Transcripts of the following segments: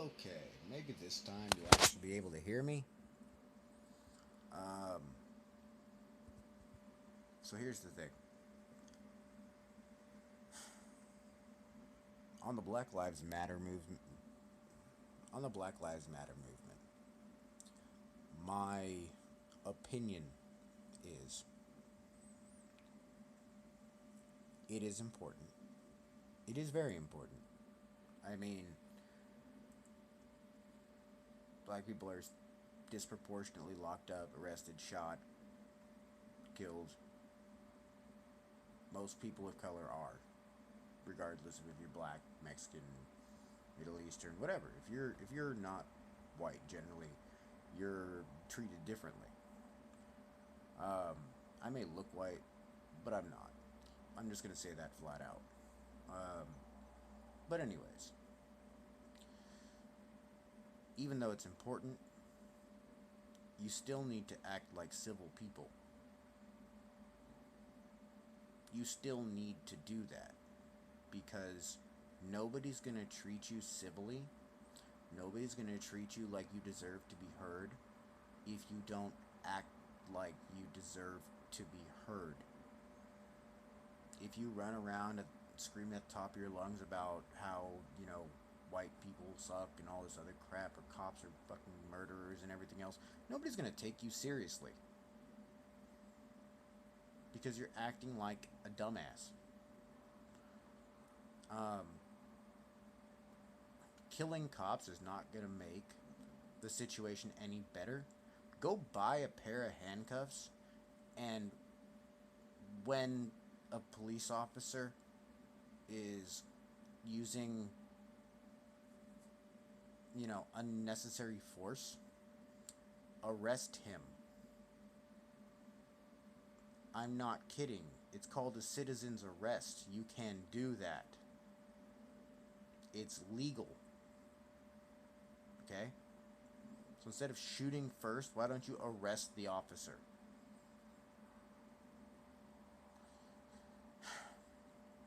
Okay, maybe this time you'll actually be able to hear me. Um, so here's the thing. On the Black Lives Matter movement, on the Black Lives Matter movement, my opinion is it is important. It is very important. I mean, black people are disproportionately locked up, arrested, shot, killed. Most people of color are, regardless of if you're black, Mexican, Middle Eastern, whatever. If you're not white, generally, you're treated differently. Um, I may look white, but I'm not. I'm just gonna say that flat out. Um, but anyways, even though it's important, you still need to act like civil people. You still need to do that because nobody's gonna treat you civilly. Nobody's gonna treat you like you deserve to be heard if you don't act like you deserve to be heard. If you run around and scream at the top of your lungs about how, white people suck and all this other crap, or cops are fucking murderers and everything else, nobody's gonna take you seriously because you're acting like a dumbass. Um, Killing cops is not gonna make the situation any better. Go buy a pair of handcuffs, and when a police officer is using, unnecessary force, arrest him. I'm not kidding. It's called a citizen's arrest. You can do that. It's legal. Okay? So instead of shooting first, why don't you arrest the officer?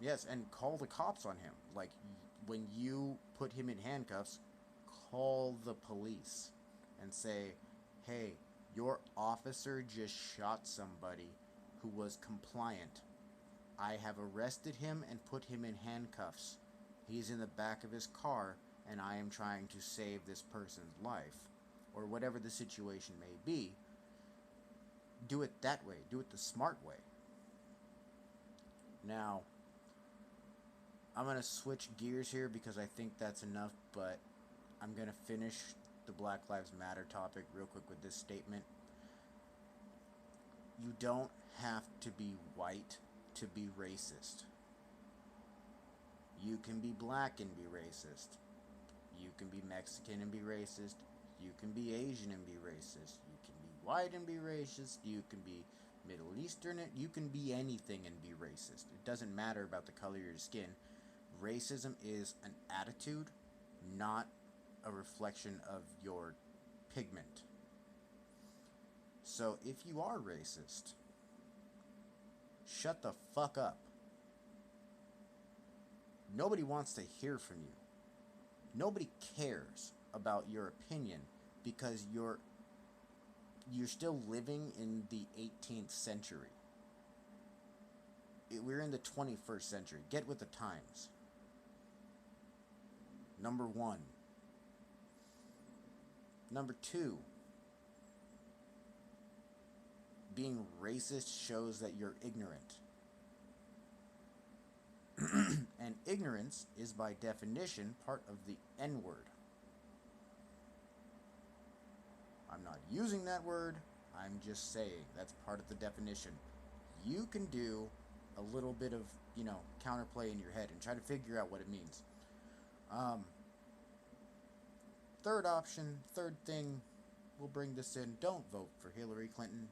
Yes, and call the cops on him. Like, when you put him in handcuffs, call the police and say, hey, your officer just shot somebody who was compliant. I have arrested him and put him in handcuffs. He's in the back of his car, and I am trying to save this person's life. Or whatever the situation may be. Do it that way. Do it the smart way. Now, I'm going to switch gears here because I think that's enough, but I'm going to finish the Black Lives Matter topic real quick with this statement. You don't have to be white to be racist. You can be black and be racist. You can be Mexican and be racist. You can be Asian and be racist. You can be white and be racist. You can be Middle Eastern. You can be anything and be racist. It doesn't matter about the color of your skin. Racism is an attitude, not a reflection of your pigment. So if you are racist, shut the fuck up. Nobody wants to hear from you. Nobody cares about your opinion because you're still living in the 18th century. We're in the 21st century. Get with the times. Number one. Number two. Being racist shows that you're ignorant. And ignorance is by definition part of the N-word. I'm not using that word, I'm just saying that's part of the definition. You can do a little bit of, counterplay in your head and try to figure out what it means. Third option, third thing, we'll bring this in. Don't vote for Hillary Clinton.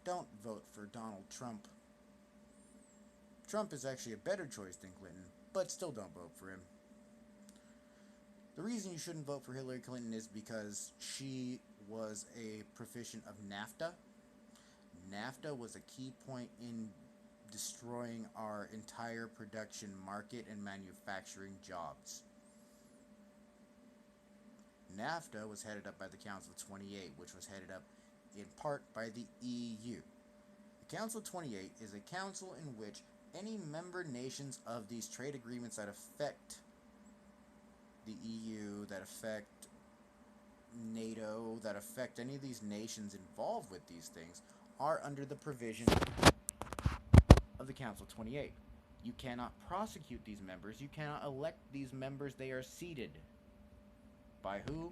Don't vote for Donald Trump. Trump is actually a better choice than Clinton, but still don't vote for him. The reason you shouldn't vote for Hillary Clinton is because she was a proficient of NAFTA. NAFTA was a key point in destroying our entire production market and manufacturing jobs. NAFTA was headed up by the Council of 28, which was headed up in part by the EU. The Council of 28 is a council in which any member nations of these trade agreements that affect the EU, that affect NATO, that affect any of these nations involved with these things, are under the provision of the Council of 28. You cannot prosecute these members. You cannot elect these members. They are seated. By who?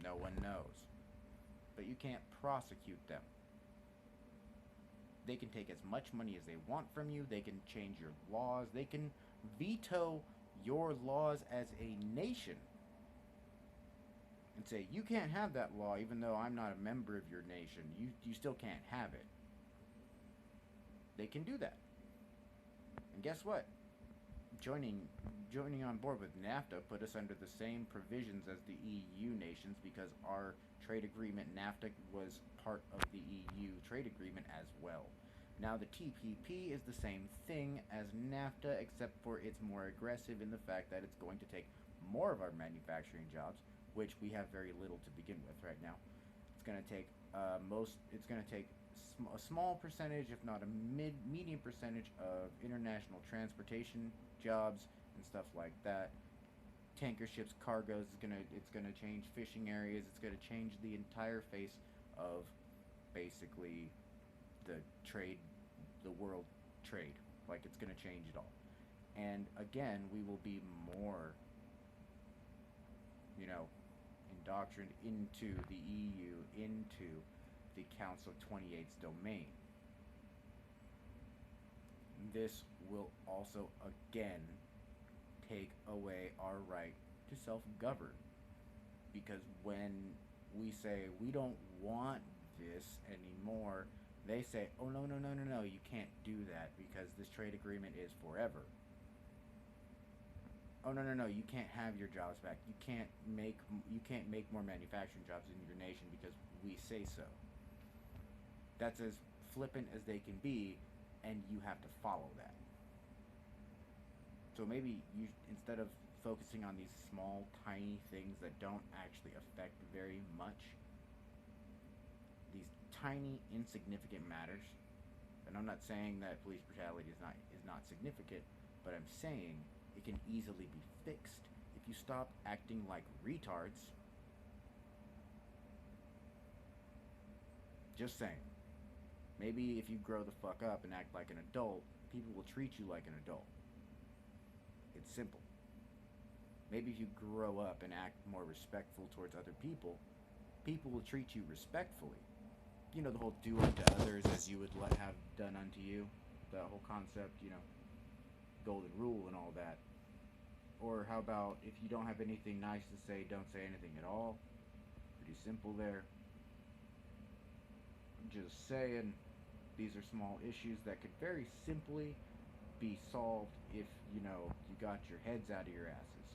No one knows. But you can't prosecute them. They can take as much money as they want from you. They can change your laws. They can veto your laws as a nation and say, you can't have that law even though I'm not a member of your nation. You still can't have it. They can do that. And guess what? Joining on board with NAFTA put us under the same provisions as the EU nations, because our trade agreement NAFTA was part of the EU trade agreement as well. Now the TPP is the same thing as NAFTA, except for it's more aggressive in the fact that it's going to take more of our manufacturing jobs, which we have very little to begin with right now. It's going to take a small percentage, if not a medium percentage, of international transportation jobs and stuff like that. Tanker ships, cargoes, it's gonna change fishing areas. It's gonna change the entire face of basically the world trade. Like, it's gonna change it all. And again, we will be more, indoctrined into the EU, into the Council of 28's domain. This will also, again, take away our right to self-govern. Because when we say we don't want this anymore, they say, oh, no, you can't do that because this trade agreement is forever. Oh, no, you can't have your jobs back. You can't make more manufacturing jobs in your nation because we say so. That's as flippant as they can be, and you have to follow that. So maybe you, instead of focusing on these small, tiny things that don't actually affect very much, these tiny, insignificant matters, and I'm not saying that police brutality is not significant, but I'm saying it can easily be fixed if you stop acting like retards. Just saying. Maybe if you grow the fuck up and act like an adult, people will treat you like an adult. It's simple. Maybe if you grow up and act more respectful towards other people, people will treat you respectfully. You know, the whole do unto others as you would have done unto you. The whole concept, golden rule and all that. Or how about, if you don't have anything nice to say, don't say anything at all. Pretty simple there. Just saying, these are small issues that could very simply be solved if, you got your heads out of your asses.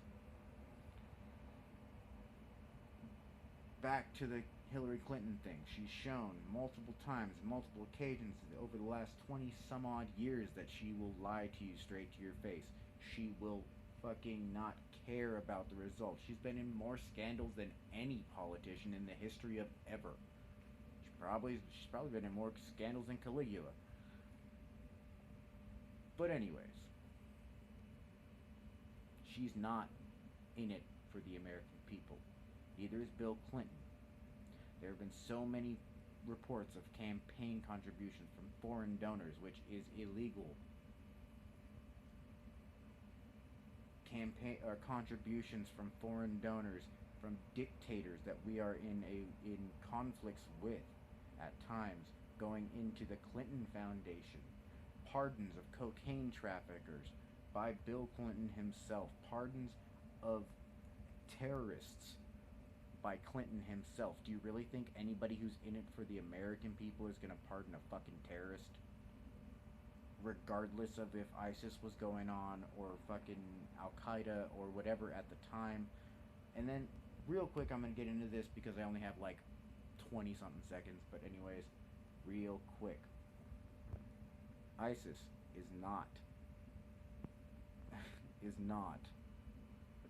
Back to the Hillary Clinton thing. She's shown multiple times, multiple occasions over the last 20 some odd years that she will lie to you straight to your face. She will fucking not care about the results. She's been in more scandals than any politician in the history of ever. She's probably been in more scandals than Caligula. But anyways, she's not in it for the American people. Neither is Bill Clinton. There have been so many reports of campaign contributions from foreign donors, which is illegal. Contributions from foreign donors, from dictators that we are in conflicts with at times, going into the Clinton Foundation. Pardons of cocaine traffickers by Bill Clinton himself. Pardons of terrorists by Clinton himself. Do you really think anybody who's in it for the American people is going to pardon a fucking terrorist? Regardless of if ISIS was going on, or fucking Al-Qaeda, or whatever at the time. And then, real quick, I'm going to get into this because I only have like 20-something seconds, but anyways, real quick. ISIS is not a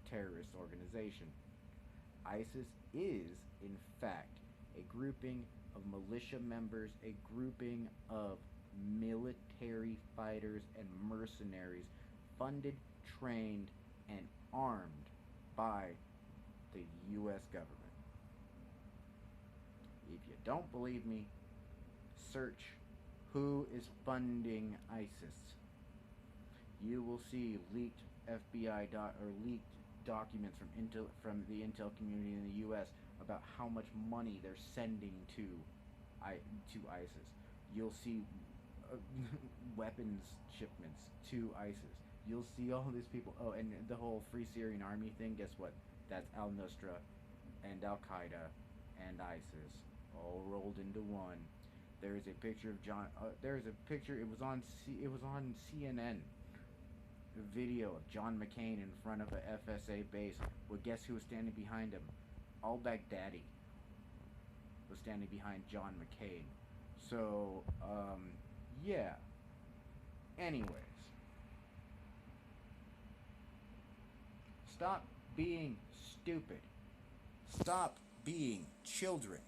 terrorist organization. ISIS is, in fact, a grouping of militia members, a grouping of military fighters and mercenaries funded, trained, and armed by the U.S. government. If you don't believe me, search who is funding ISIS. You will see leaked leaked documents from the intel community in the U.S. about how much money they're sending to ISIS. You'll see weapons shipments to ISIS. You'll see all these people. Oh, and the whole Free Syrian Army thing. Guess what? That's Al Nusra and Al Qaeda and ISIS all rolled into one. There is a picture of John. There is a picture. It was on CNN. A video of John McCain in front of a FSA base. Well, guess who was standing behind him? Al-Baghdadi was standing behind John McCain. So, yeah. Anyways, stop being stupid. Stop being children.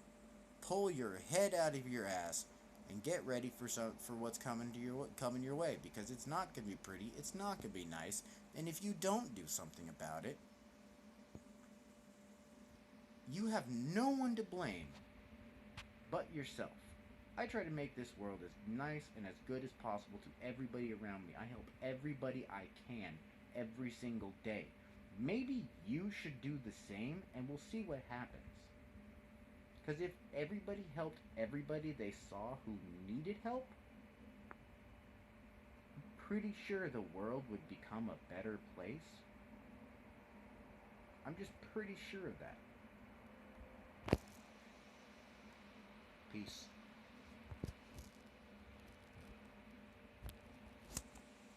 Pull your head out of your ass and get ready for what's coming your way, because it's not gonna be pretty. It's not gonna be nice. And if you don't do something about it, you have no one to blame but yourself. I try to make this world as nice and as good as possible to everybody around me. I help everybody I can every single day. Maybe you should do the same, and we'll see what happens. Because if everybody helped everybody they saw who needed help, I'm pretty sure the world would become a better place. I'm just pretty sure of that. Peace.